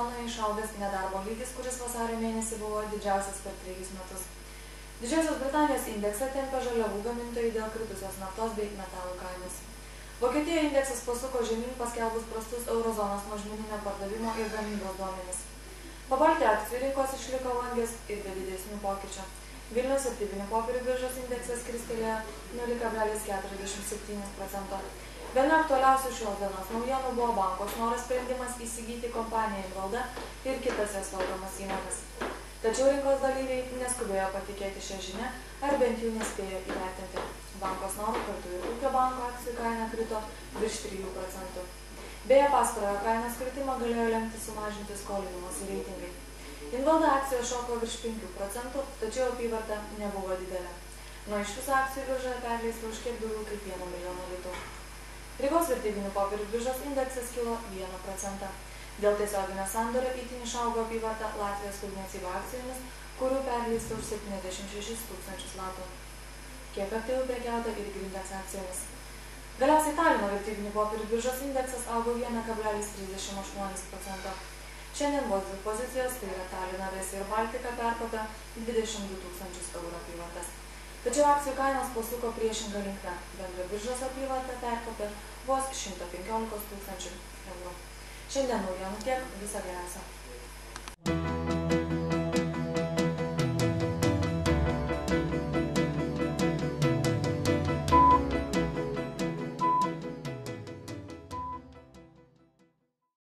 zonoje išaugęs nedarbo lygis, kuris vasario mėnesį buvo didžiausias per 3 metus. Didžiosios Britanijos indeksą tempia žaliavų gamintojai dėl kritusios naftos bei metalų kainos. Vokietijoje indeksas pasuko žemyn paskelbus prastus eurozonos mažmeninio pardavimo ir gamybos duomenis. Pabaltijos akcijų rinkos išliko vangios ir be didesnių pokyčių. Vilniaus vertybinių popierių biržos indeksas kristelėjo 0,47%. Viena aktualiausių šios dienos naujienų buvo Banko Snoro sprendimas įsigyti kompaniją Invalda ir kitas jos valdomas įmonės. Tačiau rinkos dalyviai neskubėjo patikėti šią žinią, ar bent jų nespėjo įvertinti. Banko Snoro kartu ir Ūkio banko akcijų kaina krito virš 3%. Beje, pastarojo kainos kritimą galėjo lemti sumažinti skolinimosi reitingai. Invalda akcijos šoko virš 5%, tačiau apyvarta nebuvo didelė. Nuo iš viso akcijų biržoje perleista už kiek daugiau kaip 1 milijoną litų. Rygos vertybinių popierių biržos indeksas kilo 1%. Dėl tiesioginio sandorio itin išaugo apyvarta Latvijos Kulniecybų akcijomis, kurių perleista už 76 tūkstančius latų. Kiek aktyvių prekiauta ir Grindex akcijomis. Galiausiai Talino vertybinių popierių biržos indeksas augo 1,38%. Šiandien vos dvi pozicijos, tai yra Talino Vesi ir Baltika, perkopė 22 tūkstančius eurų apyvartas. Tačiau akcijų kainos pasuko priešingą linkme. Bendra biržos apyvarta perkopė vos 115 tūkstančių eurų. Šiandien naujienų tiek, viso geriausio.